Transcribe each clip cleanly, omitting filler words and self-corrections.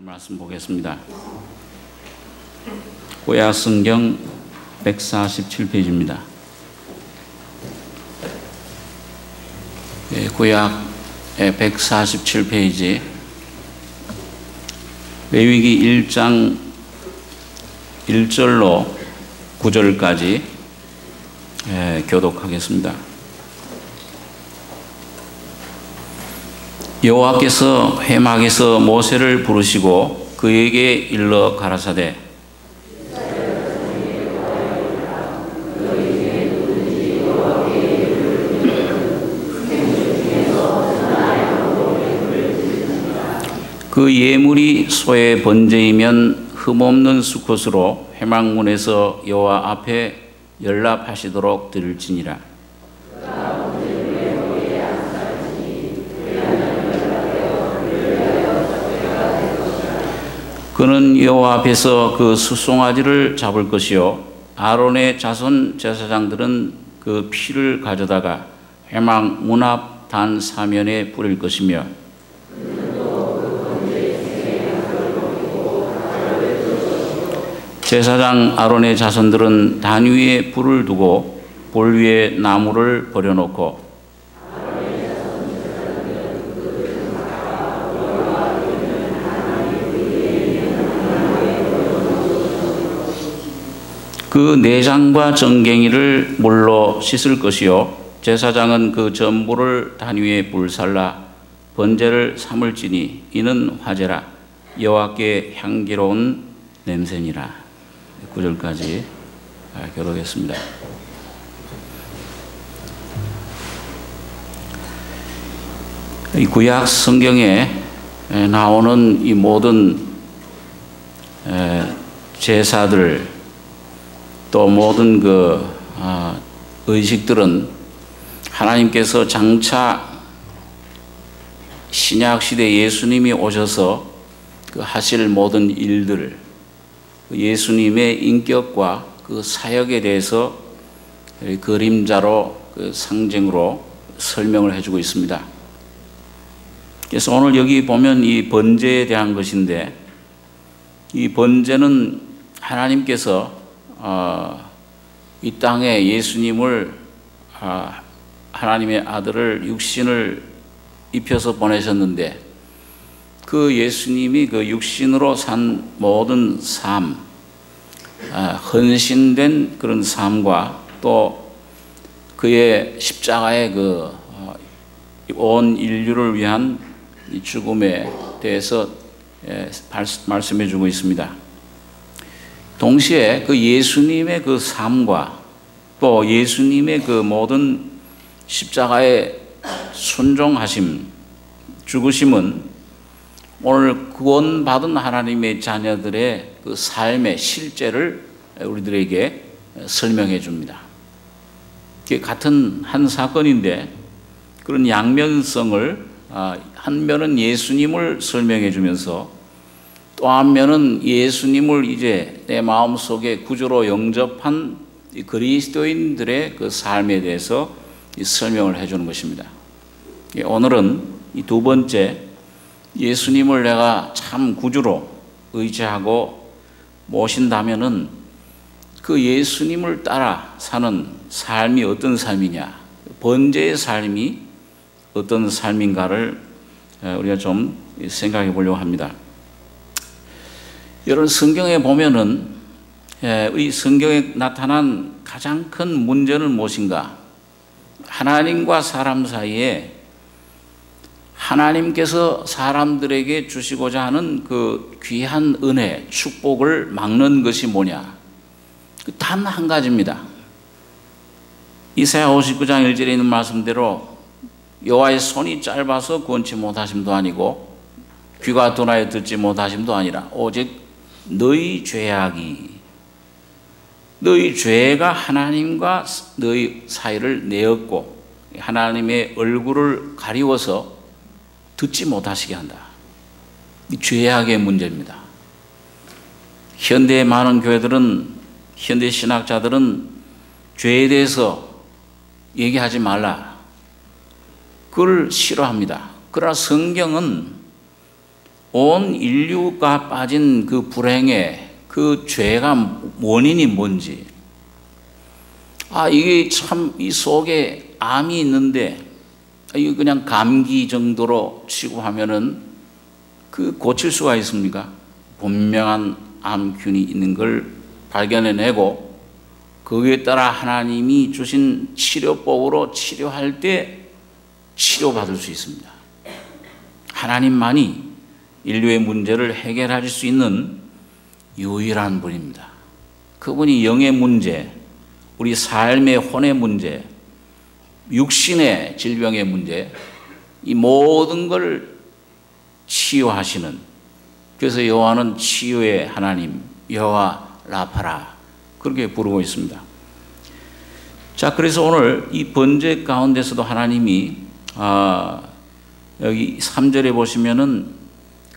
말씀 보겠습니다. 구약 성경 147페이지입니다. 구약 147페이지 레위기 1장 1절로 9절까지 교독하겠습니다. 여호와께서 회막에서 모세를 부르시고 그에게 일러 가라사대 그 예물이 소의 번제이면 흠없는 수컷으로 회막문에서 여호와 앞에 연락하시도록 드릴지니라. 그는 여호와 앞에서 그 수송아지를 잡을 것이요 아론의 자손 제사장들은 그 피를 가져다가 회막 문 앞 단 사면에 뿌릴 것이며 제사장 아론의 자손들은 단 위에 불을 두고 볼 위에 나무를 버려놓고 그 내장과 정갱이를 물로 씻을 것이요 제사장은 그 전부를 단 위에 불살라 번제를 삼을지니 이는 화제라 여호와께 향기로운 냄새니라. 9절까지 교독했습니다. 이 구약 성경에 나오는 이 모든 제사들 또 모든 그 의식들은 하나님께서 장차 신약 시대 예수님이 오셔서 그 하실 모든 일들, 예수님의 인격과 그 사역에 대해서 그림자로 그 상징으로 설명을 해주고 있습니다. 그래서 오늘 여기 보면 이 번제에 대한 것인데 이 번제는 하나님께서 이 땅에 예수님을 하나님의 아들을 육신을 입혀서 보내셨는데 그 예수님이 그 육신으로 산 모든 삶, 헌신된 그런 삶과 또 그의 십자가의 그 온 인류를 위한 이 죽음에 대해서 말씀해 주고 있습니다. 동시에 그 예수님의 그 삶과 또 예수님의 그 모든 십자가의 순종하심, 죽으심은 오늘 구원받은 하나님의 자녀들의 그 삶의 실제를 우리들에게 설명해 줍니다. 이게 같은 한 사건인데 그런 양면성을 한 면은 예수님을 설명해 주면서 또 한 면은 예수님을 이제 내 마음속에 구주로 영접한 그리스도인들의 그 삶에 대해서 설명을 해 주는 것입니다. 오늘은 이 두 번째 예수님을 내가 참 구주로 의지하고 모신다면은 그 예수님을 따라 사는 삶이 어떤 삶이냐, 번제의 삶이 어떤 삶인가를 우리가 좀 생각해 보려고 합니다. 여러분 성경에 보면은 이 성경에 나타난 가장 큰 문제는 무엇인가? 하나님과 사람 사이에 하나님께서 사람들에게 주시고자 하는 그 귀한 은혜, 축복을 막는 것이 뭐냐? 단 한 가지입니다. 이사야 59장 1절에 있는 말씀대로 여호와의 손이 짧아서 구원치 못하심도 아니고 귀가 둔하여 듣지 못하심도 아니라 오직 너희 죄악이 너희 죄가 하나님과 너희 사이를 내었고 하나님의 얼굴을 가리워서 듣지 못하시게 한다. 이 죄악의 문제입니다. 현대의 많은 교회들은 현대 신학자들은 죄에 대해서 얘기하지 말라. 그걸 싫어합니다. 그러나 성경은 온 인류가 빠진 그 불행의 그 죄가 원인이 뭔지, 이게 참 이 속에 암이 있는데 이거 그냥 감기 정도로 치고하면은 그 고칠 수가 있습니까? 분명한 암균이 있는 걸 발견해내고 거기에 따라 하나님이 주신 치료법으로 치료할 때 치료받을 수 있습니다. 하나님만이 인류의 문제를 해결할 수 있는 유일한 분입니다. 그분이 영의 문제, 우리 삶의 혼의 문제, 육신의 질병의 문제, 이 모든 걸 치유하시는, 그래서 여호와는 치유의 하나님, 여호와 라파라 그렇게 부르고 있습니다. 자, 그래서 오늘 이 번제 가운데서도 하나님이 여기 3절에 보시면은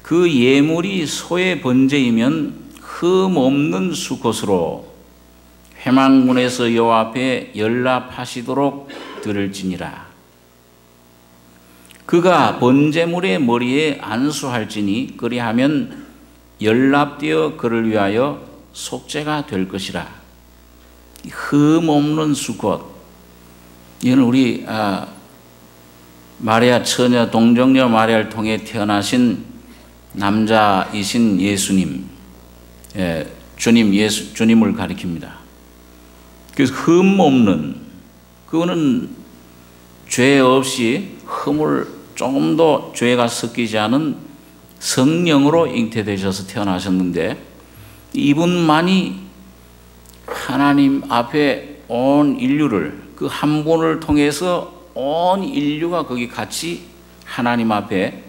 그 예물이 소의 번제이면 흠 없는 수컷으로 회막문에서 여호와 앞에 연납하시도록 들을지니라. 그가 번제물의 머리에 안수할지니 그리하면 연납되어 그를 위하여 속죄가 될 것이라. 흠 없는 수컷, 이건 우리 마리아 처녀 동정녀 마리아를 통해 태어나신 남자이신 예수님, 주님을 가리킵니다. 그래서 흠 없는, 그거는 죄 없이 흠을 조금도 죄가 섞이지 않은 성령으로 잉태되셔서 태어나셨는데, 이분만이 하나님 앞에 온 인류를, 그 한 분을 통해서 온 인류가 거기 같이 하나님 앞에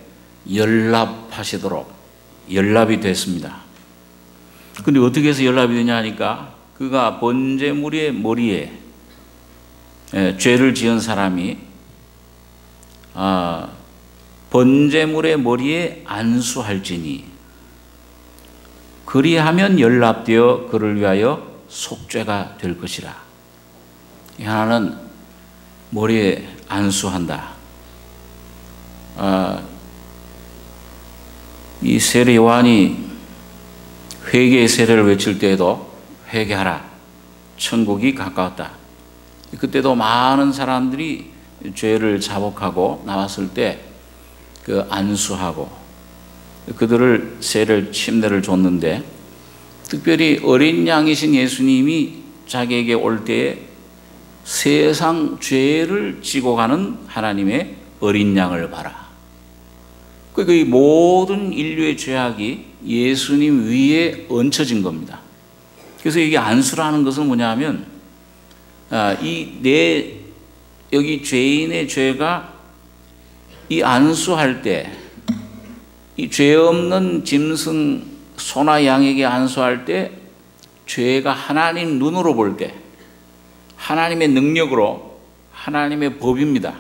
연납하시도록 연납이 됐습니다. 근데 어떻게 해서 연납이 되냐 하니까, 그가 번제물의 머리에 죄를 지은 사람이 번제물의 머리에 안수할지니 그리하면 연납되어 그를 위하여 속죄가 될 것이라. 하나는 머리에 안수한다. 이 세례 요한이 회개의 세례를 외칠 때에도 회개하라, 천국이 가까웠다. 그때도 많은 사람들이 죄를 자복하고 나왔을 때 그 안수하고 그들을 세례를 침례를 줬는데, 특별히 어린 양이신 예수님이 자기에게 올 때에 세상 죄를 지고 가는 하나님의 어린 양을 봐라. 그 모든 인류의 죄악이 예수님 위에 얹혀진 겁니다. 그래서 이게 안수라는 것은 뭐냐면, 여기 죄인의 죄가 이 안수할 때, 이 죄 없는 짐승 소나 양에게 안수할 때 죄가 하나님 눈으로 볼 때 하나님의 능력으로, 하나님의 법입니다.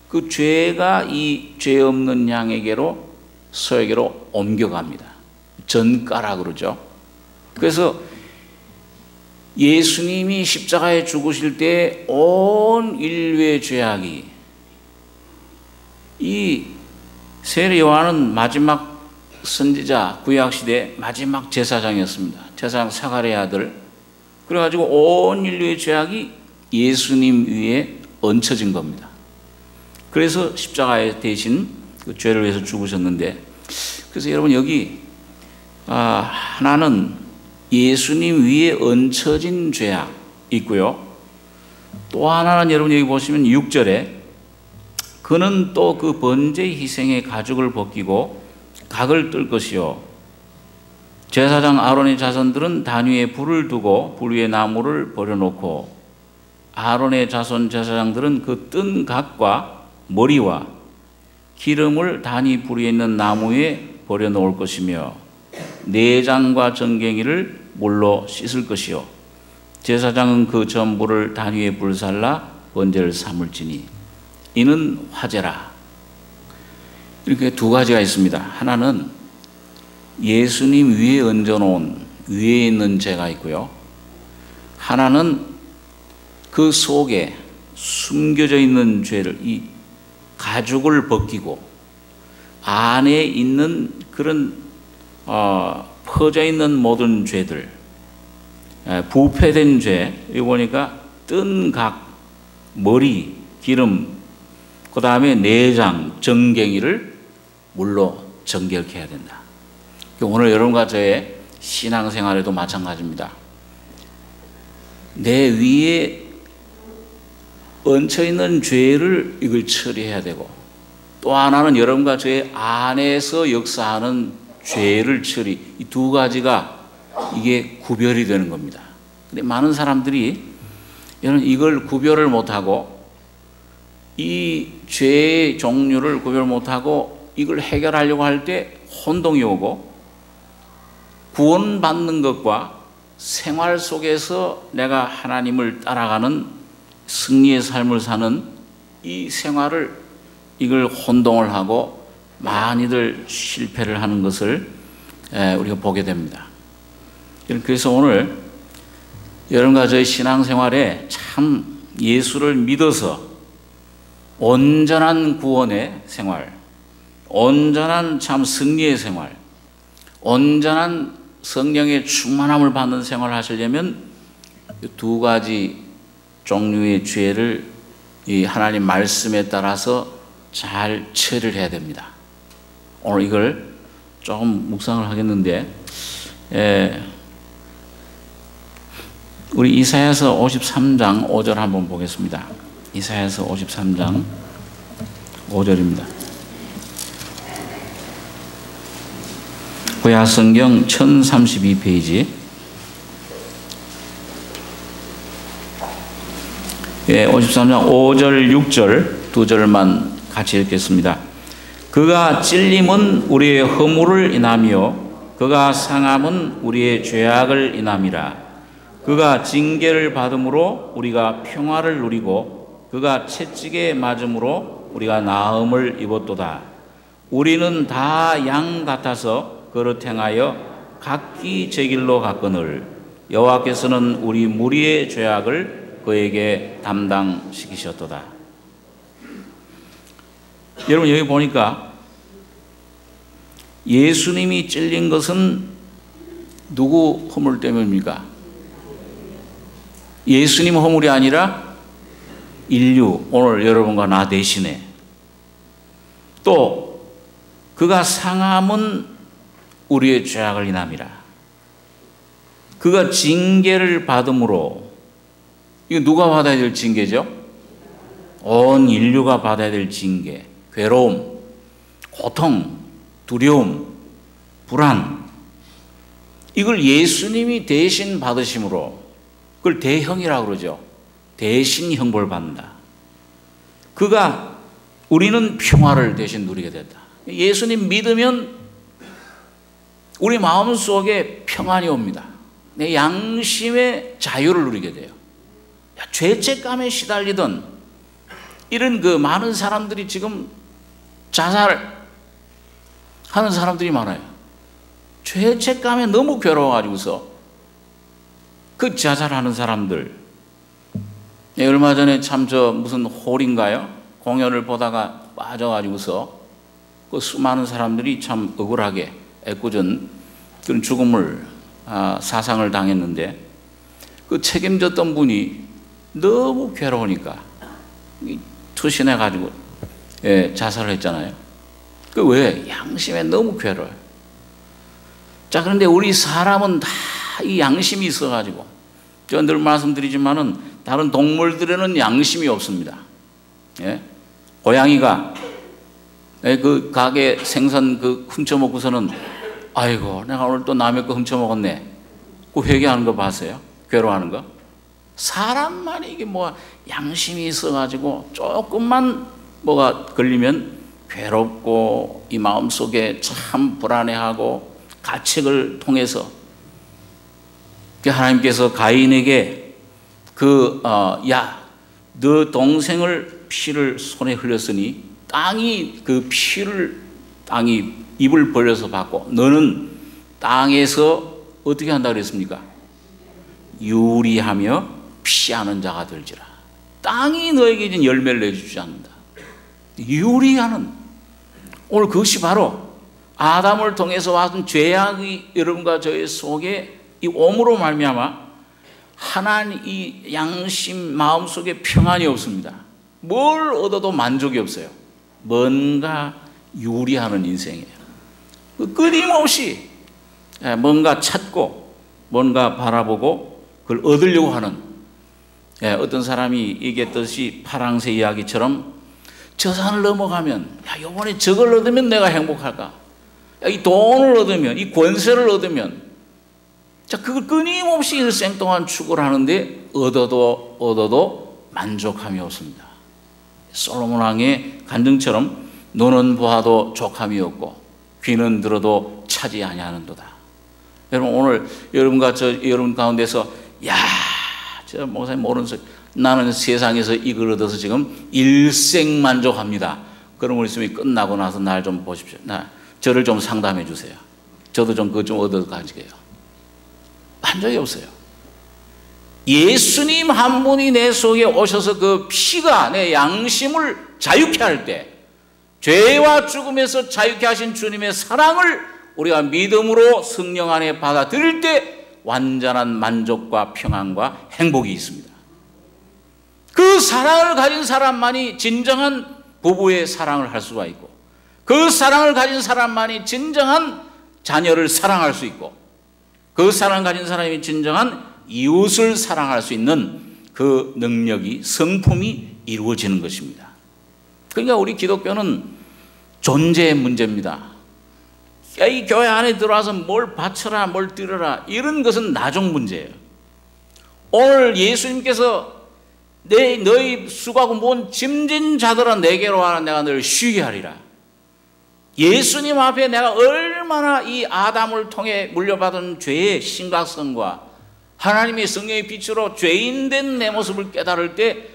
그 죄가 이 죄 없는 양에게로, 소에게로 옮겨갑니다. 전가라 그러죠. 그래서 예수님이 십자가에 죽으실 때 온 인류의 죄악이, 이 세례 요한은 마지막 선지자, 구약시대 마지막 제사장이었습니다. 제사장 사가랴의 아들. 그래가지고 온 인류의 죄악이 예수님 위에 얹혀진 겁니다. 그래서 십자가에 대신 그 죄를 위해서 죽으셨는데, 그래서 여러분 여기 하나는 예수님 위에 얹혀진 죄악 있고요. 또 하나는 여러분 여기 보시면 6절에 그는 또 그 번제 희생의 가죽을 벗기고 각을 뜰 것이요, 제사장 아론의 자손들은 단 위에 불을 두고 불 위에 나무를 버려놓고 아론의 자손 제사장들은 그 뜬 각과 머리와 기름을 단위 불 위에 있는 나무에 버려놓을 것이며 내장과 정갱이를 물로 씻을 것이요, 제사장은 그 전부를 단 위에 불살라 번제를 삼을지니 이는 화제라. 이렇게 두 가지가 있습니다. 하나는 예수님 위에 얹어놓은 위에 있는 죄가 있고요, 하나는 그 속에 숨겨져 있는 죄를, 이 가죽을 벗기고 안에 있는 그런 퍼져 있는 모든 죄들, 부패된 죄, 여기 보니까 뜬 각, 머리, 기름, 그 다음에 내장, 정갱이를 물로 정결케 해야 된다. 오늘 여러분과 저의 신앙생활에도 마찬가지입니다. 내 위에 얹혀있는 죄를 이걸 처리해야 되고, 또 하나는 여러분과 저의 안에서 역사하는 죄를 처리, 이 두 가지가 이게 구별이 되는 겁니다. 근데 많은 사람들이 이걸 구별을 못하고, 이 죄의 종류를 구별 못하고 이걸 해결하려고 할 때 혼동이 오고, 구원받는 것과 생활 속에서 내가 하나님을 따라가는 승리의 삶을 사는 이 생활을 이걸 혼동을 하고 많이들 실패를 하는 것을 우리가 보게 됩니다. 그래서 오늘 여러분과 저의 신앙생활에 참 예수를 믿어서 온전한 구원의 생활, 온전한 참 승리의 생활, 온전한 성령의 충만함을 받는 생활을 하시려면 두 가지 종류의 죄를 이 하나님 말씀에 따라서 잘 처리를 해야 됩니다. 오늘 이걸 조금 묵상을 하겠는데, 우리 이사야서 53장 5절 한번 보겠습니다. 이사야서 53장 5절입니다. 구약성경 1032페이지. 53장 5절 6절 두 절만 같이 읽겠습니다. 그가 찔림은 우리의 허물을 인하며 그가 상함은 우리의 죄악을 인함이라. 그가 징계를 받음으로 우리가 평화를 누리고 그가 채찍에 맞음으로 우리가 나음을 입었도다. 우리는 다 양 같아서 그릇 행하여 각기 제 길로 갔거늘 여호와께서는 우리 무리의 죄악을 그에게 담당시키셨도다. 여러분, 여기 보니까 예수님이 찔린 것은 누구 허물 때문입니까? 예수님 허물이 아니라 인류, 오늘 여러분과 나 대신에. 또 그가 상함은 우리의 죄악을 인함이라. 그가 징계를 받음으로, 이거 누가 받아야 될 징계죠? 온 인류가 받아야 될 징계. 괴로움, 고통, 두려움, 불안, 이걸 예수님이 대신 받으심으로, 그걸 대형이라고 그러죠. 대신 형벌 받는다. 그가, 우리는 평화를 대신 누리게 된다. 예수님 믿으면 우리 마음속에 평안이 옵니다. 내 양심의 자유를 누리게 돼요. 죄책감에 시달리던 이런 그 많은 사람들이 지금 자살하는 사람들이 많아요. 죄책감에 너무 괴로워가지고서 그 자살하는 사람들. 얼마 전에 참 무슨 홀인가요? 공연을 보다가 빠져가지고서 그 수많은 사람들이 참 억울하게 애꿎은 그런 죽음을, 사상을 당했는데, 그 책임졌던 분이 너무 괴로우니까 투신해가지고 자살을 했잖아요. 그 왜? 양심에 너무 괴로워요. 자, 그런데 우리 사람은 다 이 양심이 있어가지고, 제가 늘 말씀드리지만은 다른 동물들에는 양심이 없습니다. 예? 고양이가 그 가게 생선 그 훔쳐먹고서는 아이고 내가 오늘 또 남의 거 훔쳐먹었네, 그 회개하는 거 봤어요? 괴로워하는 거. 사람만 이게 뭐 양심이 있어가지고 조금만 뭐가 걸리면 괴롭고 이 마음속에 참 불안해하고 가책을 통해서 하나님께서 가인에게 야, 너 동생을 피를 손에 흘렸으니 땅이 땅이 입을 벌려서 받고 너는 땅에서 어떻게 한다 그랬습니까? 유리하며 피하는 자가 될지라. 땅이 너에게 준 열매를 내주지 않는다. 유리하는, 오늘 그것이 바로 아담을 통해서 왔던 죄악이 여러분과 저의 속에 이 오므로 말미암아 하나님 이 양심 마음속에 평안이 없습니다. 뭘 얻어도 만족이 없어요. 뭔가 유리하는 인생이에요. 끊임없이 뭔가 찾고 뭔가 바라보고 그걸 얻으려고 하는, 어떤 사람이 얘기했듯이 파랑새 이야기처럼 저 산을 넘어가면 야 이번에 저걸 얻으면 내가 행복할까, 야, 이 돈을 얻으면, 이 권세를 얻으면, 자 그걸 끊임없이 일생 동안 추구를 하는데 얻어도 만족함이 없습니다. 솔로몬 왕의 간증처럼 눈은 보아도 족함이 없고 귀는 들어도 차지 아니하는도다. 여러분 오늘 여러분과 여러분 가운데서 야, 저 목사님 모르는 소리, 나는 세상에서 이걸 얻어서 지금 일생 만족합니다. 그런 말씀이 끝나고 나서 날 좀 보십시오. 저를 좀 상담해 주세요. 저도 좀 그거 좀 얻어 가지게요. 만족이 없어요. 예수님 한 분이 내 속에 오셔서 그 피가 내 양심을 자유케 할 때, 죄와 죽음에서 자유케 하신 주님의 사랑을 우리가 믿음으로 성령 안에 받아들일 때 완전한 만족과 평안과 행복이 있습니다. 그 사랑을 가진 사람만이 진정한 부부의 사랑을 할 수가 있고, 그 사랑을 가진 사람만이 진정한 자녀를 사랑할 수 있고, 그 사랑을 가진 사람이 진정한 이웃을 사랑할 수 있는 그 능력이, 성품이 이루어지는 것입니다. 그러니까 우리 기독교는 존재의 문제입니다. 이 교회 안에 들어와서 뭘 바쳐라, 뭘 드려라, 이런 것은 나중 문제예요. 오늘 예수님께서 너희 수고하고 모은 짐진 자들아 내게로 와라, 내가 너를 쉬게 하리라. 예수님 앞에 내가 얼마나 이 아담을 통해 물려받은 죄의 심각성과 하나님의 성령의 빛으로 죄인된 내 모습을 깨달을 때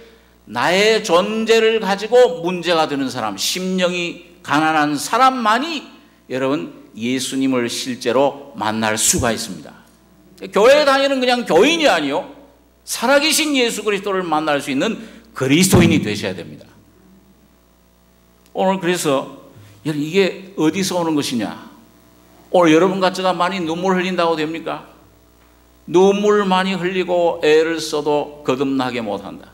나의 존재를 가지고 문제가 되는 사람, 심령이 가난한 사람만이 여러분 예수님을 실제로 만날 수가 있습니다. 교회에 다니는 그냥 교인이 아니요, 살아계신 예수 그리스도를 만날 수 있는 그리스도인이 되셔야 됩니다. 오늘 그래서 이게 어디서 오는 것이냐? 오늘 여러분과 제가 많이 눈물 흘린다고 됩니까? 눈물 많이 흘리고 애를 써도 거듭나게 못한다.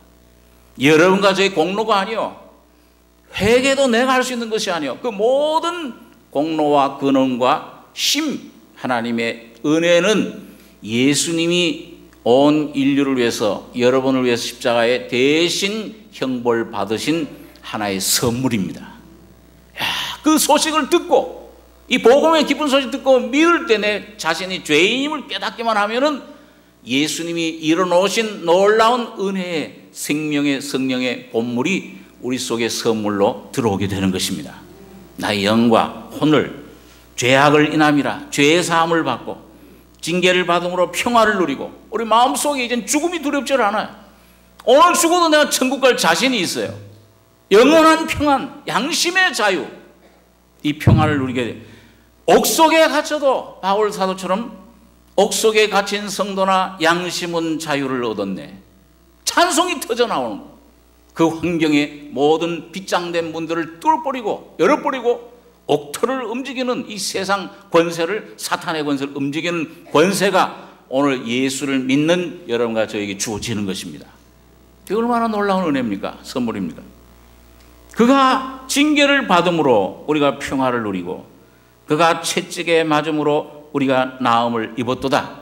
여러분과 저의 공로가 아니요, 회개도 내가 할 수 있는 것이 아니요, 그 모든 공로와 근원과 힘, 하나님의 은혜는 예수님이 온 인류를 위해서, 여러분을 위해서 십자가에 대신 형벌 받으신 하나의 선물입니다. 그 소식을 듣고, 이 복음의 기쁜 소식 듣고 믿을 때 내 자신이 죄인임을 깨닫기만 하면은 예수님이 이뤄놓으신 놀라운 은혜의 생명의 성령의 본물이 우리 속에 선물로 들어오게 되는 것입니다. 나의 영과 혼을 죄악을 인함이라 죄의 사함을 받고 징계를 받음으로 평화를 누리고, 우리 마음속에 이젠 죽음이 두렵지 않아요. 오늘 죽어도 내가 천국 갈 자신이 있어요. 영원한 평안, 양심의 자유, 이 평안을 누리게 돼요. 옥속에 갇혀도 바울 사도처럼 옥속에 갇힌 성도나 양심은 자유를 얻었네, 찬송이 터져나오는 그 환경에 모든 빗장된 문들을 뚫어버리고 열어버리고 옥토를 움직이는 이 세상 권세를, 사탄의 권세를 움직이는 권세가 오늘 예수를 믿는 여러분과 저에게 주어지는 것입니다. 이게 얼마나 놀라운 은혜입니까? 선물입니까? 그가 징계를 받음으로 우리가 평화를 누리고, 그가 채찍에 맞음으로 우리가 나음을 입었도다.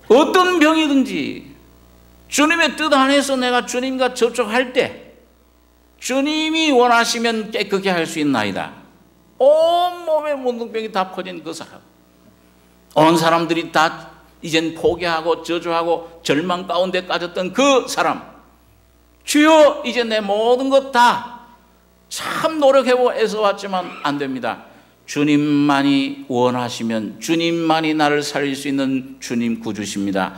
어떤 병이든지 주님의 뜻 안에서 내가 주님과 접촉할 때 주님이 원하시면 깨끗게 할 수 있나이다. 온몸에 문둥병이 다 퍼진 그 사람, 온 사람들이 다 이젠 포기하고 저주하고 절망 가운데 빠졌던 그 사람, 주여 이제 내 모든 것 다 참 노력해보고 애써왔지만 안 됩니다. 주님만이 원하시면, 주님만이 나를 살릴 수 있는 주님 구주십니다.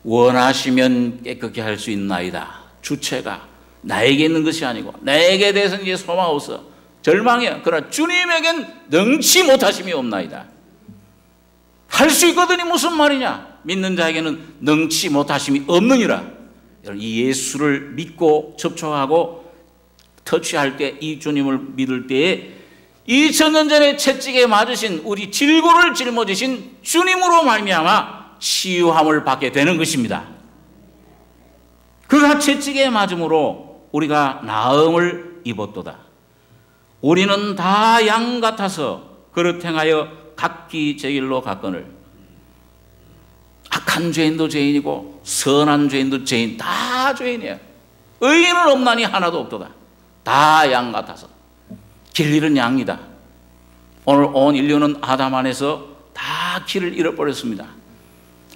원하시면 깨끗게 할 수 있나이다. 주체가 나에게 있는 것이 아니고, 나에게 대해서는 이제 소망 없어, 절망이야. 그러나 주님에겐 능치 못하심이 없나이다. 할 수 있거든이 무슨 말이냐? 믿는 자에게는 능치 못하심이 없느니라. 이 예수를 믿고 접촉하고 터치할 때, 이 주님을 믿을 때에 2000년 전에 채찍에 맞으신 우리 질고를 짊어지신 주님으로 말미암아 치유함을 받게 되는 것입니다. 그가 채찍에 맞음으로 우리가 나음을 입었도다. 우리는 다 양 같아서 그릇 행하여 각기 제 길로 갔거늘. 악한 죄인도 죄인이고 선한 죄인도 죄인, 다 죄인이에요. 의인은 없나니 하나도 없도다. 다 양 같아서 길 잃은 양이다. 오늘 온 인류는 아담 안에서 다 길을 잃어버렸습니다.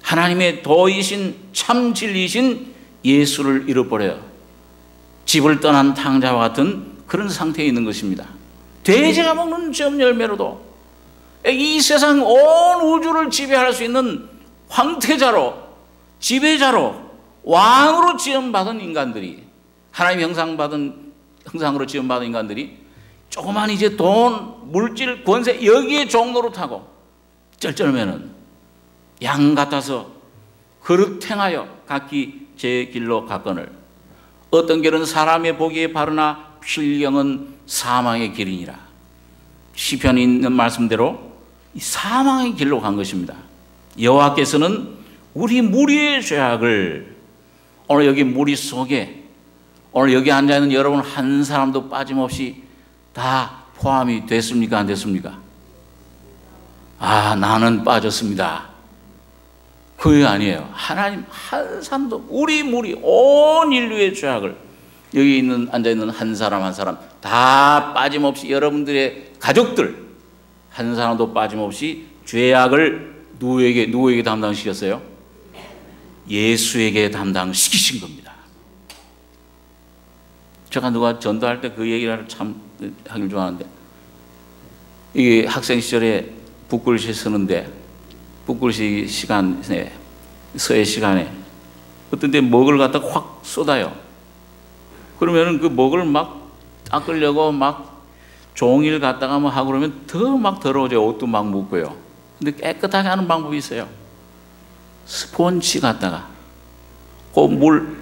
하나님의 도이신 참 진리이신 예수를 잃어버려요. 집을 떠난 탕자와 같은 그런 상태에 있는 것입니다. 돼지가 먹는 점 열매로도 이 세상 온 우주를 지배할 수 있는 황태자로, 지배자로, 왕으로 지음받은 인간들이, 하나님의 형상으로 지음받은 인간들이 조그만 이제 돈, 물질, 권세 여기에 종로로 타고 쩔쩔매는 양 같아서 그릇 행하여 각기 제 길로 갔거늘. 어떤 길은 사람의 보기에 바르나 필경은 사망의 길이니라. 시편이 있는 말씀대로 이 사망의 길로 간 것입니다. 여호와께서는 우리 무리의 죄악을, 오늘 여기 무리 속에 오늘 여기 앉아있는 여러분 한 사람도 빠짐없이 다 포함이 됐습니까? 안 됐습니까? 아, 나는 빠졌습니다. 그게 아니에요. 하나님 한 사람도, 우리 무리 온 인류의 죄악을 여기 있는 앉아있는 한 사람 한 사람 다 빠짐없이, 여러분들의 가족들 한 사람도 빠짐없이 죄악을 누구에게 담당시켰어요? 예수에게 담당시키신 겁니다. 제가 누가 전도할 때 그 얘기를 참 하길 좋아하는데, 이게 학생 시절에 붓글씨 쓰는데, 붓글씨 시간에, 서예 시간에 어떤 데 먹을 갖다가 확 쏟아요. 그러면은 그 먹을 막 닦으려고 막 종이를 갖다가 뭐 하고 그러면 더 막 더러워져요. 옷도 막 묻고요. 근데 깨끗하게 하는 방법이 있어요. 스폰지 갖다가 그 물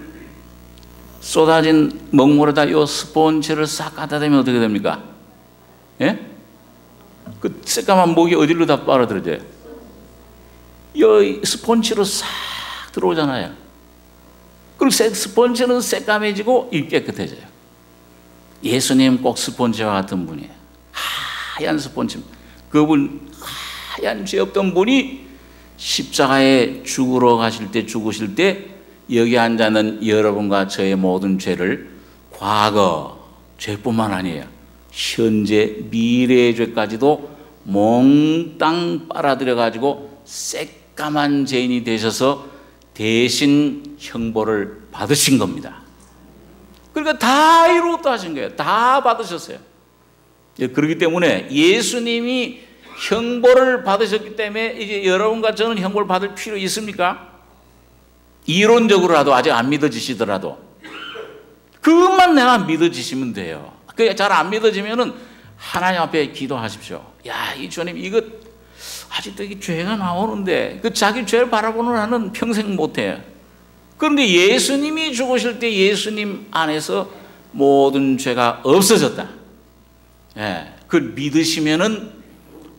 쏟아진 먹물에다 요 스폰지를 싹 갖다 대면 어떻게 됩니까? 예? 그 새까만 목이 어디로 다 빨아들여져요? 이 스폰지로 싹 들어오잖아요. 그리고 스폰지는 새까매지고 이 깨끗해져요. 예수님 꼭 스폰지와 같은 분이에요. 하얀 스폰지. 그분 하얀 죄 없던 분이 십자가에 죽으실 때 여기 앉아있는 여러분과 저의 모든 죄를, 과거 죄뿐만 아니에요, 현재 미래의 죄까지도 몽땅 빨아들여 가지고 새까만 죄인이 되셔서 대신 형벌을 받으신 겁니다. 그러니까 다 이루었다 하신 거예요. 다 받으셨어요. 그렇기 때문에 예수님이 형벌을 받으셨기 때문에 이제 여러분과 저는 형벌 받을 필요 있습니까? 이론적으로라도, 아직 안 믿어지시더라도 그것만 내가 믿어지시면 돼요. 그게 잘 안 믿어지면은 하나님 앞에 기도하십시오. 야, 이 주님, 이거 아직도 이 죄가 나오는데, 그 자기 죄를 바라보는 한은 평생 못해요. 그런데 예수님이 죽으실 때 예수님 안에서 모든 죄가 없어졌다. 예, 그 믿으시면은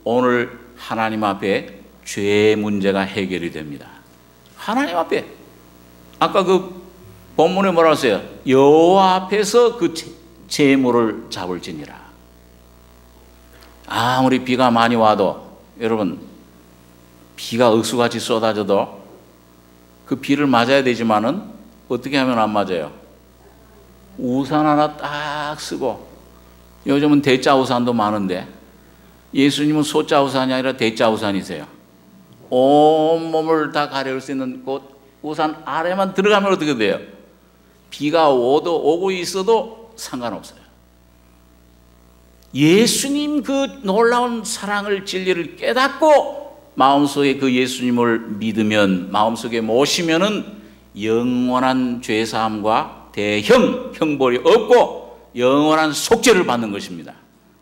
오늘 하나님 앞에 죄의 문제가 해결이 됩니다. 하나님 앞에. 아까 그 본문에 뭐라고 했어요? 여호와 앞에서 그 재물을 잡을지니라. 아무리 비가 많이 와도, 여러분, 비가 억수같이 쏟아져도 그 비를 맞아야 되지만은 어떻게 하면 안 맞아요? 우산 하나 딱 쓰고, 요즘은 대자 우산도 많은데 예수님은 소자 우산이 아니라 대자 우산이세요. 온몸을 다 가려울 수 있는 곳 우산 아래만 들어가면 어떻게 돼요? 비가 오고 있어도 상관없어요. 예수님 그 놀라운 사랑을, 진리를 깨닫고 마음속에 그 예수님을 믿으면, 마음속에 모시면은 영원한 죄사함과 형벌이 없고 영원한 속죄를 받는 것입니다.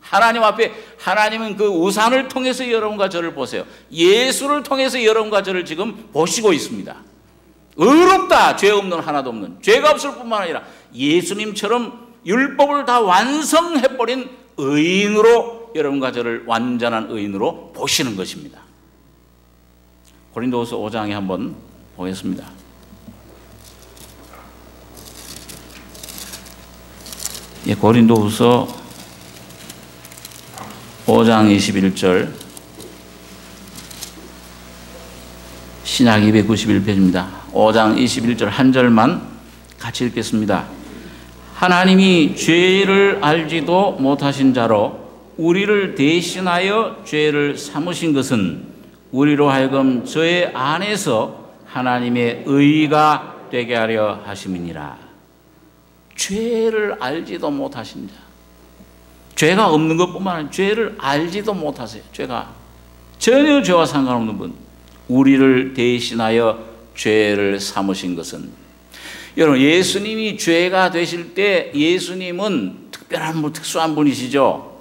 하나님 앞에, 하나님은 그 우산을 통해서 여러분과 저를 보세요. 예수를 통해서 여러분과 저를 지금 보시고 있습니다. 의롭다, 죄 없는 하나도 없는, 죄가 없을 뿐만 아니라 예수님처럼 율법을 다 완성해버린 의인으로 여러분과 저를 완전한 의인으로 보시는 것입니다. 고린도후서 5장에 한번 보겠습니다. 예, 고린도후서 5장 21절, 신약 291페이지입니다. 5장 21절 한 절만 같이 읽겠습니다. 하나님이 죄를 알지도 못하신 자로 우리를 대신하여 죄를 삼으신 것은 우리로 하여금 저의 안에서 하나님의 의가 되게 하려 하심이니라. 죄를 알지도 못하신 자, 죄가 없는 것뿐만 아니라 죄를 알지도 못하세요. 죄가 전혀 죄와 상관없는 분, 우리를 대신하여 죄를 삼으신 것은, 여러분 예수님이 죄가 되실 때 예수님은 특별한 분, 특수한 분이시죠.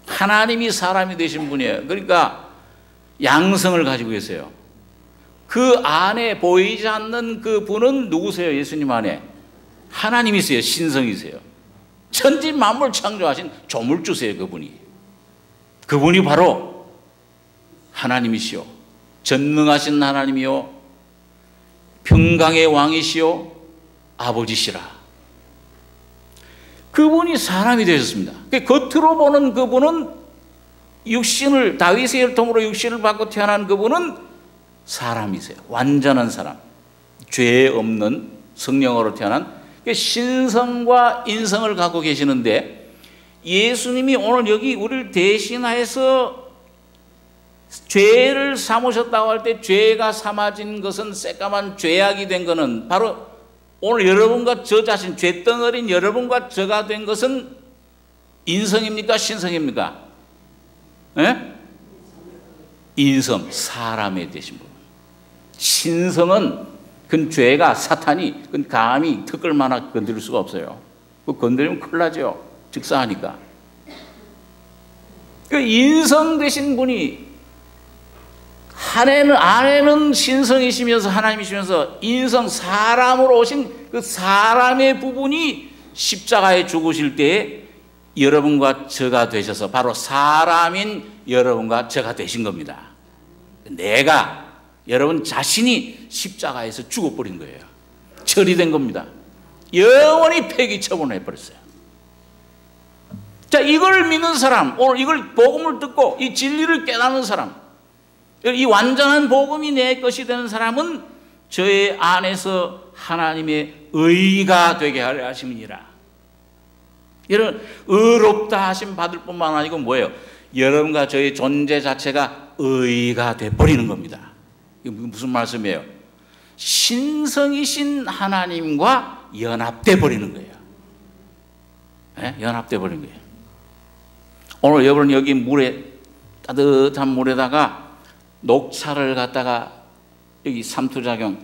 하나님이 사람이 되신 분이에요. 그러니까 양성을 가지고 계세요. 그 안에 보이지 않는 그 분은 누구세요? 예수님 안에 하나님이세요. 신성이세요. 천지 만물 창조하신 조물주세요. 그분이 바로 하나님이시요, 전능하신 하나님이요, 평강의 왕이시요, 아버지시라. 그분이 사람이 되셨습니다. 겉으로 보는 그분은 육신을, 다윗의 혈통으로 육신을 받고 태어난 그분은 사람이세요. 완전한 사람, 죄 없는 성령으로 태어난 신성과 인성을 갖고 계시는데, 예수님이 오늘 여기 우리를 대신해서 죄를 삼으셨다고 할 때, 죄가 삼아진 것은, 새까만 죄악이 된 것은 바로 오늘 여러분과 저 자신, 죄덩어린 여러분과 저가 된 것은 인성입니까? 신성입니까? 예? 인성, 사람이 되신 분. 신성은 그 죄가, 사탄이 그 감히 턱걸만 하나 건드릴 수가 없어요. 그 건드리면 큰일 나죠. 즉사하니까. 그 인성 되신 분이 안에는 신성이시면서 하나님이시면서 인성, 사람으로 오신 그 사람의 부분이 십자가에 죽으실 때에 여러분과 저가 되셔서 바로 사람인 여러분과 저가 되신 겁니다. 내가, 여러분 자신이 십자가에서 죽어버린 거예요. 처리된 겁니다. 영원히 폐기 처분해버렸어요. 자, 이걸 믿는 사람, 오늘 이걸 복음을 듣고 이 진리를 깨닫는 사람, 이 완전한 복음이 내 것이 되는 사람은 저의 안에서 하나님의 의가 되게 하려 하심이니라. 여러분, 의롭다 하심 받을 뿐만 아니고 뭐예요? 여러분과 저의 존재 자체가 의가 돼버리는 겁니다. 이게 무슨 말씀이에요? 신성이신 하나님과 연합돼 버리는 거예요. 네? 연합돼 버리는 거예요. 오늘 여러분 여기 물에, 따뜻한 물에다가 녹차를 갖다가 여기 삼투작용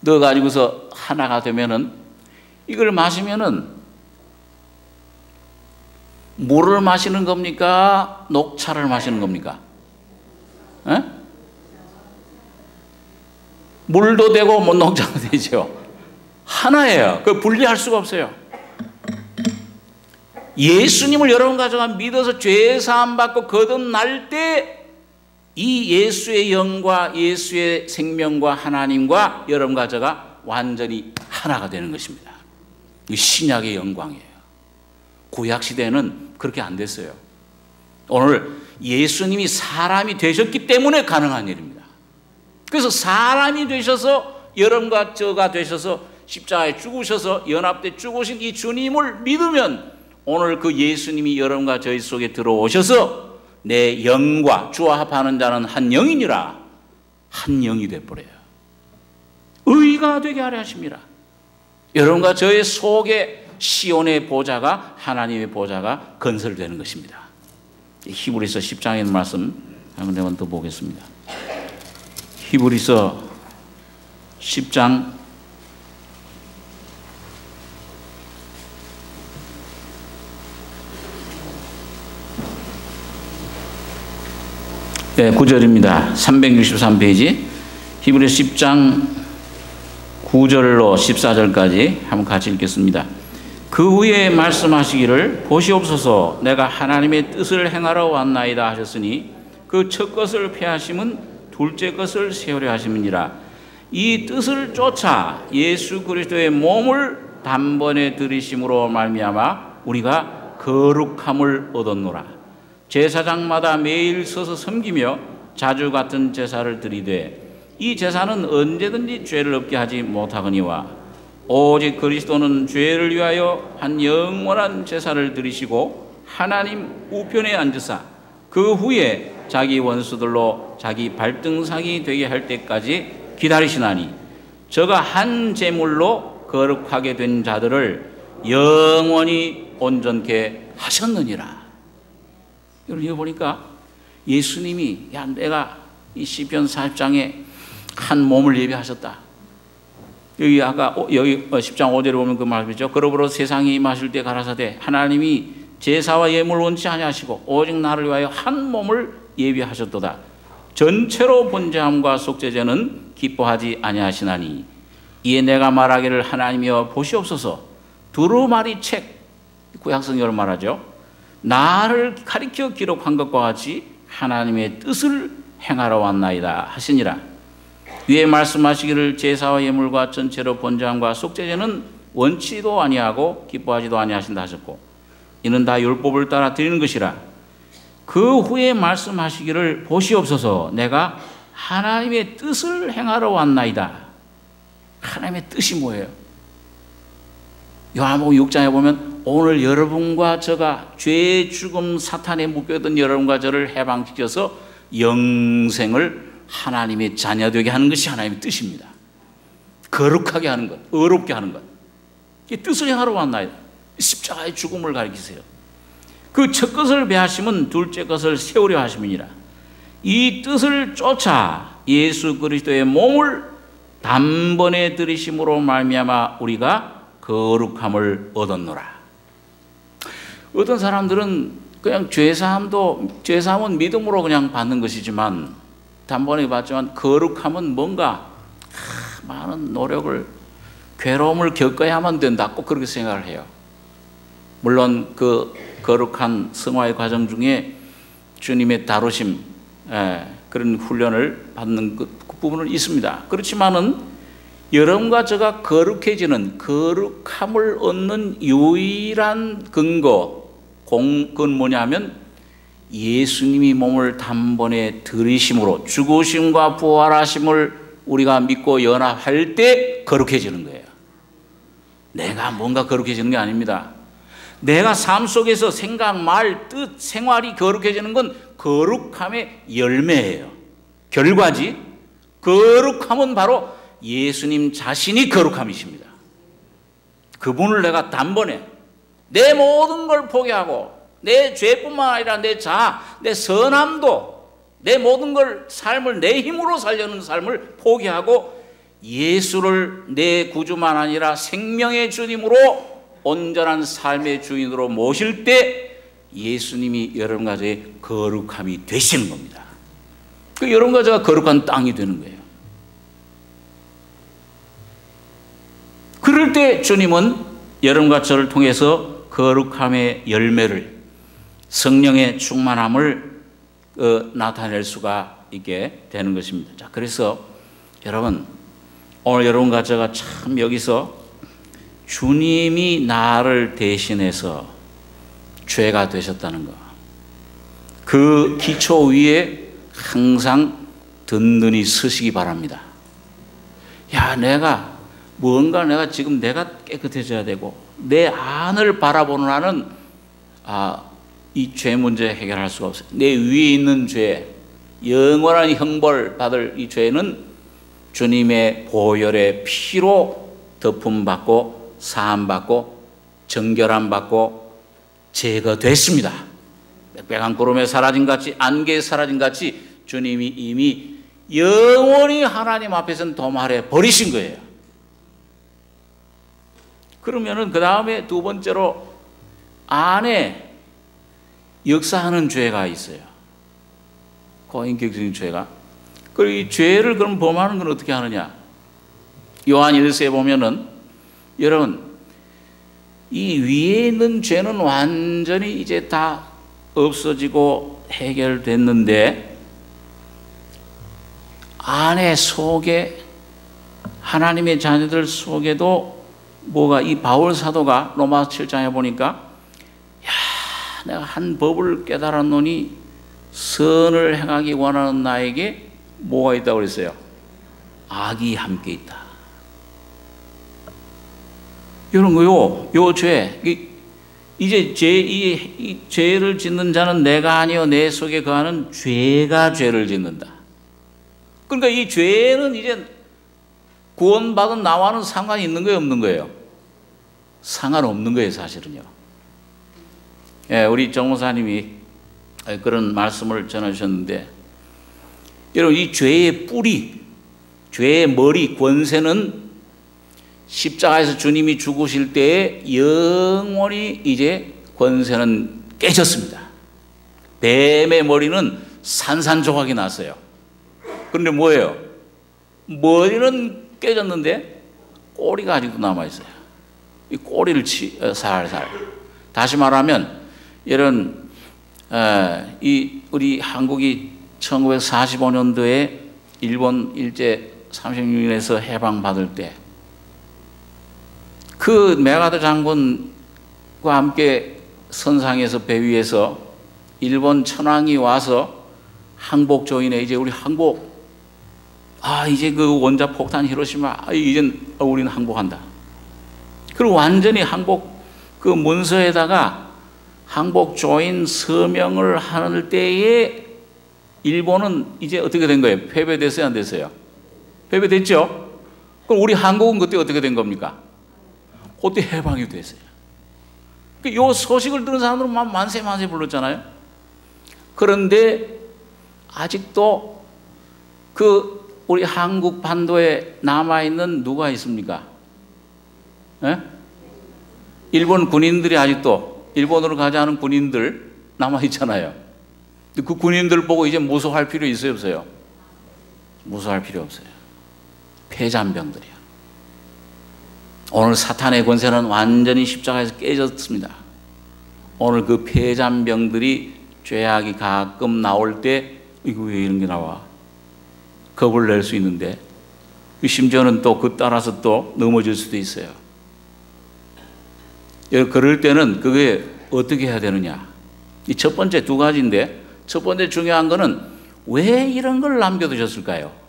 넣어가지고서 하나가 되면은, 이걸 마시면은 물을 마시는 겁니까? 녹차를 마시는 겁니까? 에? 물도 되고 뭐 녹차도 되죠. 하나예요. 그 분리할 수가 없어요. 예수님을 여러분과 저가 믿어서 죄 사함 받고 거듭날 때 이 예수의 영과 예수의 생명과 하나님과 여러분과 저가 완전히 하나가 되는 것입니다. 이 신약의 영광이에요. 구약 시대에는 그렇게 안 됐어요. 오늘 예수님이 사람이 되셨기 때문에 가능한 일입니다. 그래서 사람이 되셔서 여러분과 저가 되셔서 십자가에 죽으셔서 연합돼 죽으신 이 주님을 믿으면 오늘 그 예수님이 여러분과 저희 속에 들어오셔서 내 영과 주와 합하는 자는 한 영이니라, 한 영이 되어버려요. 의가 되게 하려 하십니다. 여러분과 저의 속에 시온의 보좌가, 하나님의 보좌가 건설되는 것입니다. 히브리서 10장에 있는 말씀 한 군데만 더 보겠습니다. 히브리서 10장 9절입니다. 363페이지 히브리서 10장 9절로 14절까지 한번 같이 읽겠습니다. 그 후에 말씀하시기를 보시옵소서 내가 하나님의 뜻을 행하러 왔나이다 하셨으니 그 첫 것을 폐하심은 둘째 것을 세우려 하심이니라. 이 뜻을 쫓아 예수 그리스도의 몸을 단번에 들이심으로 말미암아 우리가 거룩함을 얻었노라. 제사장마다 매일 서서 섬기며 자주 같은 제사를 드리되 이 제사는 언제든지 죄를 없게 하지 못하거니와 오직 그리스도는 죄를 위하여 한 영원한 제사를 드리시고 하나님 우편에 앉으사 그 후에 자기 원수들로 자기 발등상이 되게 할 때까지 기다리시나니 저가 한 제물로 거룩하게 된 자들을 영원히 온전케 하셨느니라. 여러분 이거 보니까 예수님이 내가 이 시편 40장에 한 몸을 예비하셨다. 여기 아까 여기 10장 5절에 보면 그 말이죠. 그러므로 세상이 임하실 때 가라사대 하나님이 제사와 예물을 원치 아니하시고 오직 나를 위하여 한 몸을 예비하셨도다. 전체로 번제함과 속죄제는 기뻐하지 아니하시나니 이에 내가 말하기를 하나님이여 보시옵소서 두루마리 책 구약성경을 말하죠. 나를 가리켜 기록한 것과 같이 하나님의 뜻을 행하러 왔나이다 하시니라. 위에 말씀하시기를 제사와 예물과 전체로 번제함과 속죄제는 원치도 아니하고 기뻐하지도 아니하신다 하셨고 이는 다 율법을 따라 드리는 것이라. 그 후에 말씀하시기를 보시옵소서 내가 하나님의 뜻을 행하러 왔나이다. 하나님의 뜻이 뭐예요? 요한복음 6장에 보면 오늘 여러분과 저가 죄 죽음 사탄에 묶여있던 여러분과 저를 해방시켜서 영생을 하나님의 자녀되게 하는 것이 하나님의 뜻입니다. 거룩하게 하는 것, 의롭게 하는 것. 이 뜻을 행하러 왔나이다. 십자가의 죽음을 가리키세요. 그 첫 것을 배하심은 둘째 것을 세우려 하심이니라. 이 뜻을 쫓아 예수 그리스도의 몸을 단번에 들이심으로 말미암아 우리가 거룩함을 얻었노라. 어떤 사람들은 그냥 죄사함은 믿음으로 그냥 받는 것이지만 단번에 받지만 거룩함은 뭔가 많은 노력을 괴로움을 겪어야만 된다. 꼭 그렇게 생각을 해요. 물론 그 거룩한 성화의 과정 중에 주님의 다루심 그런 훈련을 받는 그 부분은 있습니다. 그렇지만은 여러분과 저가 거룩해지는 거룩함을 얻는 유일한 그건 뭐냐면 예수님이 몸을 단번에 들이심으로 죽으심과 부활하심을 우리가 믿고 연합할 때 거룩해지는 거예요. 내가 뭔가 거룩해지는 게 아닙니다. 내가 삶 속에서 생각, 말, 뜻, 생활이 거룩해지는 건 거룩함의 열매예요. 결과지. 거룩함은 바로 예수님 자신이 거룩함이십니다. 그분을 내가 단번에 내 모든 걸 포기하고 내 죄뿐만 아니라 내 자아, 내 선함도 내 모든 걸 삶을 내 힘으로 살려는 삶을 포기하고 예수를 내 구주만 아니라 생명의 주님으로 온전한 삶의 주인으로 모실 때 예수님이 여러분과 저의 거룩함이 되시는 겁니다. 그 여러분과 저가 거룩한 땅이 되는 거예요. 그럴 때 주님은 여러분과 저를 통해서 거룩함의 열매를 성령의 충만함을 나타낼 수가 있게 되는 것입니다. 자, 그래서 여러분 오늘 여러분과 제가 참 여기서 주님이 나를 대신해서 죄가 되셨다는 것, 그 기초 위에 항상 든든히 서시기 바랍니다. 야, 내가 지금 내가 깨끗해져야 되고 내 안을 바라보는 한은 이 죄 문제 해결할 수가 없어요. 내 위에 있는 죄, 영원한 형벌 받을 이 죄는 주님의 보혈의 피로 덮음받고 사함받고 정결함받고 제거됐습니다. 빽빽한 구름에 사라진 같이 안개에 사라진 같이 주님이 이미 영원히 하나님 앞에서는 도말해 버리신 거예요. 그러면은 그 다음에 두 번째로 안에 역사하는 죄가 있어요. 고인격적인 죄가. 그리고 이 죄를 그럼 범하는 건 어떻게 하느냐? 요한 1서에 보면은 여러분 이 위에 있는 죄는 완전히 이제 다 없어지고 해결됐는데 안에 속에 하나님의 자녀들 속에도 뭐가 이 바울 사도가 로마 7장에 보니까 내가 한 법을 깨달았노니 선을 행하기 원하는 나에게 뭐가 있다고 그랬어요? 악이 함께 있다. 이런 거요. 요 죄. 이제 이 죄를 짓는 자는 내가 아니요 내 속에 거하는 죄가 죄를 짓는다. 그러니까 이 죄는 이제 구원받은 나와는 상관이 있는 거예요, 없는 거예요? 상관없는 거예요, 사실은요. 예, 우리 정목사님이 그런 말씀을 전해주셨는데, 여러분, 이 죄의 뿌리, 죄의 머리, 권세는 십자가에서 주님이 죽으실 때에 영원히 이제 권세는 깨졌습니다. 뱀의 머리는 산산조각이 났어요. 그런데 뭐예요? 머리는 깨졌는데 꼬리가 아직도 남아있어요. 이 꼬리를 살살. 다시 말하면 이런 우리 한국이 1945년도에 일본 일제 36년에서 해방받을 때 그 메가더 장군과 함께 선상에서 배 위에서 일본 천황이 와서 항복 조인에 이제 우리 항복, 이제 그 원자 폭탄 히로시마, 이젠 우리는 항복한다. 그리고 완전히 항복 그 문서에다가 항복 조인 서명을 하는 때에 일본은 이제 어떻게 된 거예요? 패배됐어요, 안 됐어요? 패배됐죠? 그럼 우리 한국은 그때 어떻게 된 겁니까? 그때 해방이 됐어요. 이 소식을 들은 사람들은 만세 만세 불렀잖아요. 그런데 아직도 그 우리 한국 반도에 남아있는 누가 있습니까? 예? 일본 군인들이 아직도 일본으로 가지 않은 군인들 남아있잖아요. 그 군인들 보고 이제 무서워할 필요 있어요, 없어요? 무서워할 필요 없어요. 폐잔병들이야. 오늘 사탄의 권세는 완전히 십자가에서 깨졌습니다. 오늘 그 폐잔병들이 죄악이 가끔 나올 때 이거 왜 이런 게 나와? 겁을 낼 수 있는데 심지어는 또 그 따라서 또 넘어질 수도 있어요. 그럴 때는 그게 어떻게 해야 되느냐? 이 첫 번째 두 가지인데 첫 번째 중요한 거는 왜 이런 걸 남겨두셨을까요?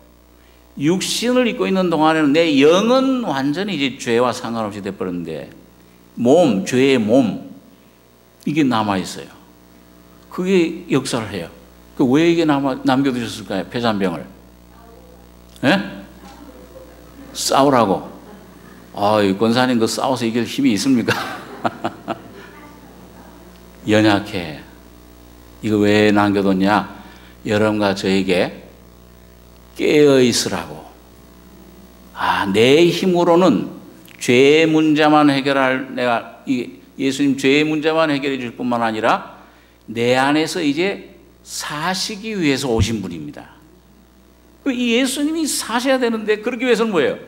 육신을 입고 있는 동안에는 내 영은 완전히 이제 죄와 상관없이 돼버렸는데 몸, 죄의 몸 이게 남아있어요. 그게 역사를 해요. 왜 이게 남겨두셨을까요? 폐잔병을. 예? 싸우라고. 이 권사님 그 싸워서 이길 힘이 있습니까? 연약해. 이거 왜 남겨뒀냐? 여러분과 저에게 깨어 있으라고. 내 힘으로는 죄의 문제만 해결할 예수님 죄의 문제만 해결해 줄 뿐만 아니라 내 안에서 이제 사시기 위해서 오신 분입니다. 이 예수님이 사셔야 되는데 그러기 위해서는 뭐예요?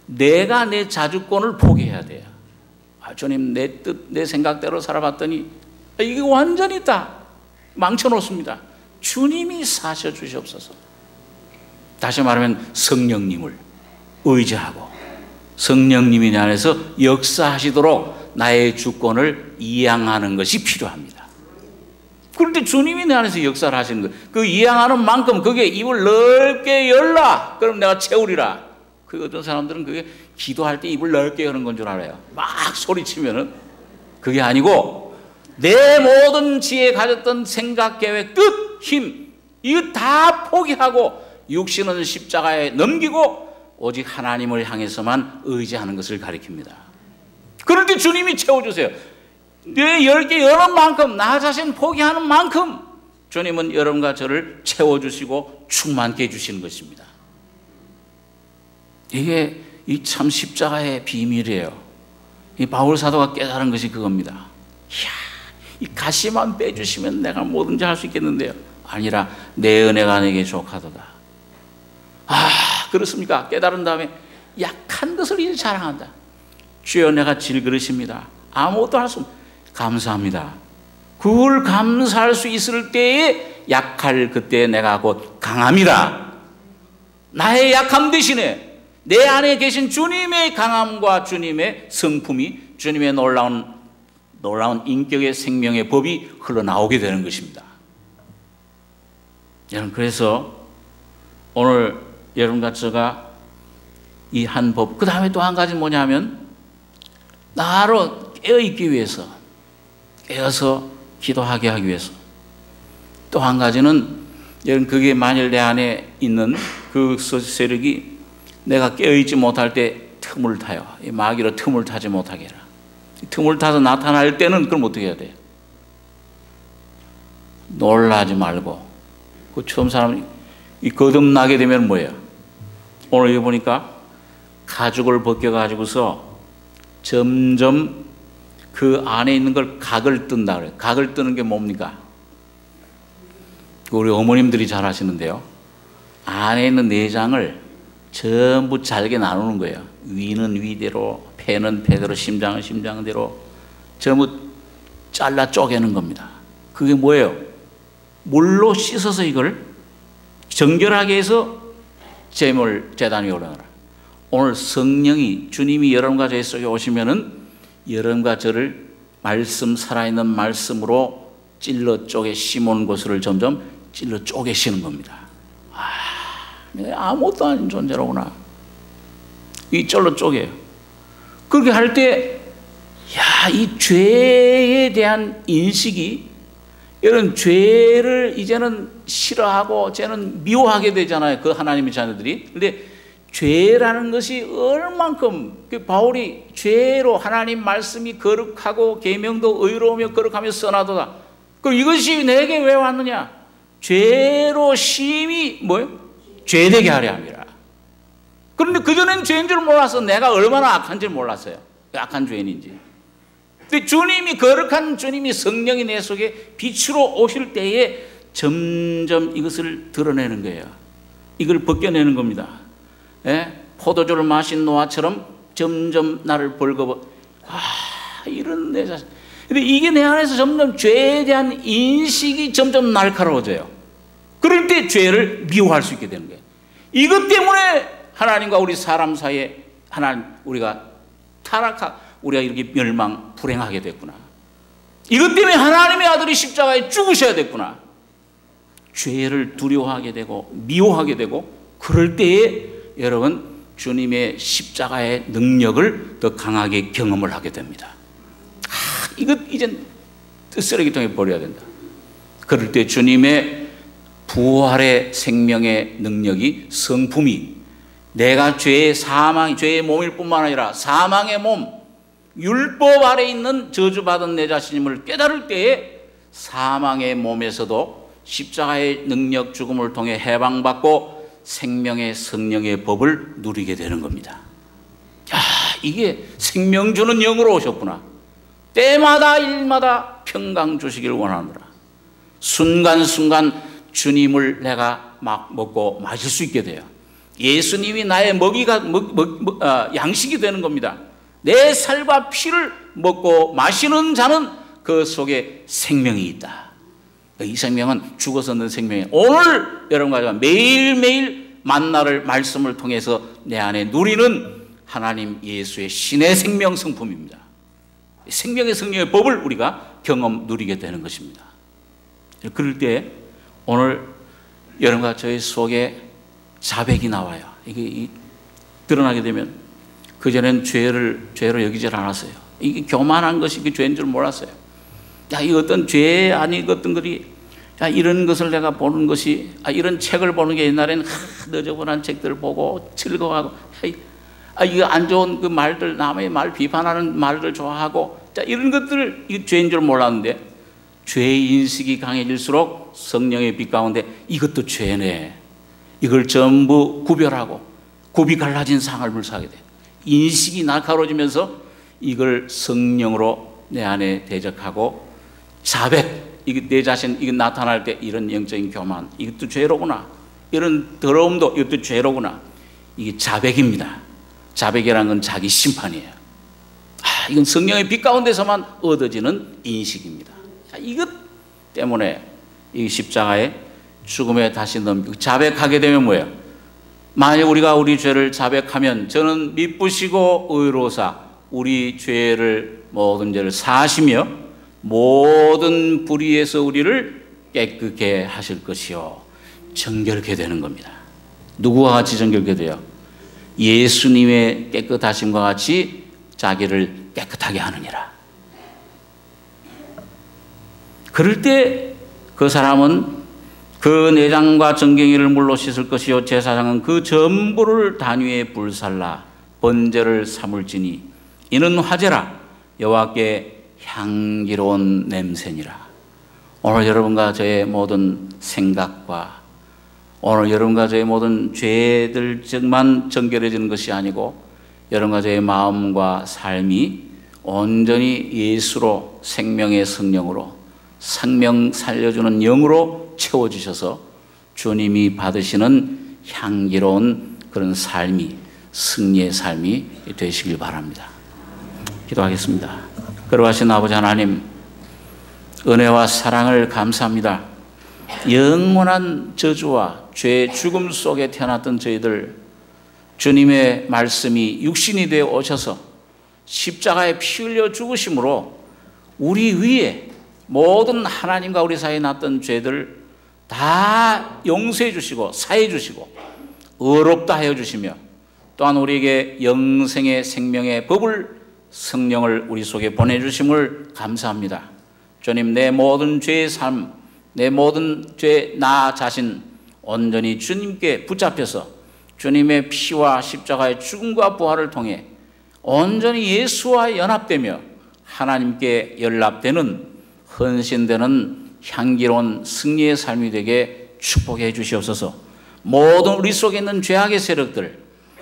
내가 내 자주권을 포기해야 돼요. 주님 내 뜻, 내 생각대로 살아봤더니 이게 완전히 다 망쳐놓습니다. 주님이 사셔 주시옵소서. 다시 말하면 성령님을 의지하고 성령님이 내 안에서 역사하시도록 나의 주권을 이양하는 것이 필요합니다. 그런데 주님이 내 안에서 역사를 하시는 거예요. 그 이양하는 만큼 그게 입을 넓게 열라. 그럼 내가 채우리라. 그 어떤 사람들은 그게 기도할 때 입을 넓게 여는 건 줄 알아요. 막 소리치면은 그게 아니고 내 모든 지혜 가졌던 생각, 계획, 뜻, 힘 이거 다 포기하고 육신은 십자가에 넘기고 오직 하나님을 향해서만 의지하는 것을 가리킵니다. 그럴 때 주님이 채워주세요. 내 열개 여는 만큼 나 자신 포기하는 만큼 주님은 여러분과 저를 채워주시고 충만케 해주시는 것입니다. 이게 이 참 십자가의 비밀이에요. 이 바울 사도가 깨달은 것이 그겁니다. 이야, 이 가시만 빼주시면 내가 뭐든지 할 수 있겠는데요. 아니라 내 은혜가 내게 족하도다. 그렇습니까? 깨달은 다음에 약한 것을 이제 자랑한다. 주여 내가 질그릇입니다. 아무것도 할 수 없는, 감사합니다. 그걸 감사할 수 있을 때에 약할 그때 내가 곧 강함이라. 나의 약함 대신에 내 안에 계신 주님의 강함과 주님의 성품이, 주님의 놀라운 인격의 생명의 법이 흘러나오게 되는 것입니다. 여러분, 그래서 오늘 여러분과 제가 이 한 법, 그 다음에 또 한 가지 뭐냐면, 나로 깨어있기 위해서, 깨어서 기도하게 하기 위해서, 또 한 가지는, 여러분, 그게 만일 내 안에 있는 그 세력이 내가 깨어있지 못할 때 틈을 타요. 이 마귀로 틈을 타지 못하게 해라. 틈을 타서 나타날 때는 그럼 어떻게 해야 돼요? 놀라지 말고, 그 처음 사람이 거듭나게 되면 뭐예요? 오늘 여기 보니까 가죽을 벗겨가지고서 점점 그 안에 있는 걸 각을 뜬다 그래요. 각을 뜨는 게 뭡니까? 우리 어머님들이 잘 하시는데요. 안에 있는 내장을 전부 잘게 나누는 거예요. 위는 위대로, 폐는 폐대로, 심장은 심장대로 전부 잘라 쪼개는 겁니다. 그게 뭐예요? 물로 씻어서 이걸 정결하게 해서 제단이 올라가라. 오늘 성령이, 주님이 여러분과 저 속에 오시면은 여러분과 저를 말씀, 살아있는 말씀으로 찔러 쪼개 심은 곳을 점점 찔러 쪼개시는 겁니다. 아무것도 아닌 존재로구나. 이 찔러 쪼개요. 그렇게 할 때, 이 죄에 대한 인식이, 이런 죄를 이제는 싫어하고 쟤는 미워하게 되잖아요. 그 하나님의 자녀들이. 근데 죄라는 것이 얼만큼, 바울이 죄로 하나님 말씀이 거룩하고 계명도 의로우며 거룩하며 선하도다. 그럼 이것이 내게 왜 왔느냐? 죄로 심히 뭐예요? 죄되게 하려 함이라. 그런데 그전엔 죄인 줄 몰라서, 내가 얼마나 악한 줄 몰랐어요. 악한 죄인인지. 근데 주님이, 거룩한 주님이, 성령이 내 속에 빛으로 오실 때에 점점 이것을 드러내는 거예요. 이걸 벗겨내는 겁니다. 포도주를 마신 노아처럼 점점 나를 벌거벗. 이런 내 자신. 근데 이게 내 안에서 점점 죄에 대한 인식이 점점 날카로워져요. 그럴 때 죄를 미워할 수 있게 되는 거예요. 이것 때문에 하나님과 우리 사람 사이에 우리가 우리가 이렇게 멸망, 불행하게 됐구나. 이것 때문에 하나님의 아들이 십자가에 죽으셔야 됐구나. 죄를 두려워하게 되고 미워하게 되고, 그럴 때에 여러분 주님의 십자가의 능력을 더 강하게 경험을 하게 됩니다. 이것 이젠 쓰레기통에 버려야 된다. 그럴 때 주님의 부활의 생명의 능력이, 성품이, 내가 죄의 몸일 뿐만 아니라 사망의 몸, 율법 아래 있는 저주받은 내 자신임을 깨달을 때에 사망의 몸에서도 십자가의 능력, 죽음을 통해 해방받고 생명의 성령의 법을 누리게 되는 겁니다. 이게 생명 주는 영으로 오셨구나. 때마다 일마다 평강 주시기를 원하노라. 순간순간 주님을 내가 막 먹고 마실 수 있게 돼요. 예수님이 나의 양식이 되는 겁니다. 내 살과 피를 먹고 마시는 자는 그 속에 생명이 있다. 이 생명은 죽어서 얻는 생명이에요. 오늘 여러분과 매일매일 만나를 말씀을 통해서 내 안에 누리는 하나님 예수의 신의 생명 성품입니다. 생명의 성령의 법을 우리가 경험 누리게 되는 것입니다. 그럴 때 오늘 여러분과 저희 속에 자백이 나와요. 이게 드러나게 되면, 그전엔 죄로 여기질 않았어요. 이게 교만한 것이 그 죄인 줄 몰랐어요. 이 어떤 죄 아닌 어떤 것이, 이런 것을 내가 보는 것이, 이런 책을 보는 게 옛날에는 너저분한 책들을 보고 즐거워하고, 이거 안 좋은 그 말들, 남의 말 비판하는 말들 좋아하고, 이런 것들을 죄인 줄 몰랐는데, 죄의 인식이 강해질수록 성령의 빛 가운데 이것도 죄네, 이걸 전부 구별하고 굽이 갈라진 삶을 살게 돼. 인식이 날카로워지면서 이걸 성령으로 내 안에 대적하고, 자백, 이게 내 자신, 이게 나타날 때 이런 영적인 교만, 이것도 죄로구나. 이런 더러움도 이것도 죄로구나. 이게 자백입니다. 자백이라는 건 자기 심판이에요. 이건 성령의 빛 가운데서만 얻어지는 인식입니다. 이것 때문에 이 십자가의 죽음에 다시 자백하게 되면 뭐예요? 만약 우리가 우리 죄를 자백하면 저는 미쁘시고 의로사 우리 죄를 모든 죄를 사하시며 모든 불의에서 우리를 깨끗게 하실 것이요 정결케 되는 겁니다. 누구와 같이 정결케 돼요? 예수님의 깨끗하심과 같이 자기를 깨끗하게 하느니라. 그럴 때 그 사람은 그 내장과 정경이를 물로 씻을 것이요 제사장은 그 전부를 단위에 불살라 번제를 삼을지니 이는 화제라 여호와께 향기로운 냄새니라. 오늘 여러분과 저의 모든 생각과 오늘 여러분과 저의 모든 죄들만 정결해지는 것이 아니고 여러분과 저의 마음과 삶이 온전히 예수로 생명의 성령으로 생명 살려주는 영으로 채워주셔서 주님이 받으시는 향기로운 그런 삶이 승리의 삶이 되시길 바랍니다. 기도하겠습니다. 거룩하신 아버지 하나님, 은혜와 사랑을 감사합니다. 영원한 저주와 죄 죽음 속에 태어났던 저희들 주님의 말씀이 육신이 되어 오셔서 십자가에 피 흘려 죽으심으로 우리 위에 모든 하나님과 우리 사이에 났던 죄들 다 용서해 주시고 사해 주시고 의롭다 하여 주시며 또한 우리에게 영생의 생명의 법을 성령을 우리 속에 보내주심을 감사합니다. 주님, 내 모든 죄의 삶, 내 모든 죄 나 자신 온전히 주님께 붙잡혀서 주님의 피와 십자가의 죽음과 부활을 통해 온전히 예수와 연합되며 하나님께 연락되는 헌신되는 향기로운 승리의 삶이 되게 축복해 주시옵소서. 모든 우리 속에 있는 죄악의 세력들,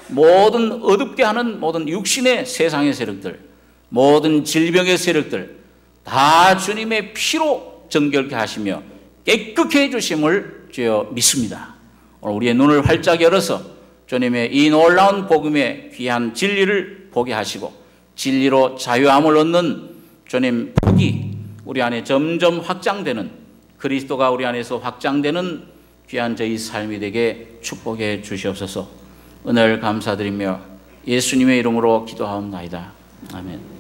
모든 어둡게 하는 모든 육신의 세상의 세력들, 모든 질병의 세력들 다 주님의 피로 정결케 하시며 깨끗게 해주심을 주여 믿습니다. 오늘 우리의 눈을 활짝 열어서 주님의 이 놀라운 복음의 귀한 진리를 보게 하시고 진리로 자유함을 얻는 주님 복이 우리 안에 점점 확장되는 그리스도가 우리 안에서 확장되는 귀한 저희 삶이 되게 축복해 주시옵소서. 은혜를 감사드리며 예수님의 이름으로 기도하옵나이다. 아멘.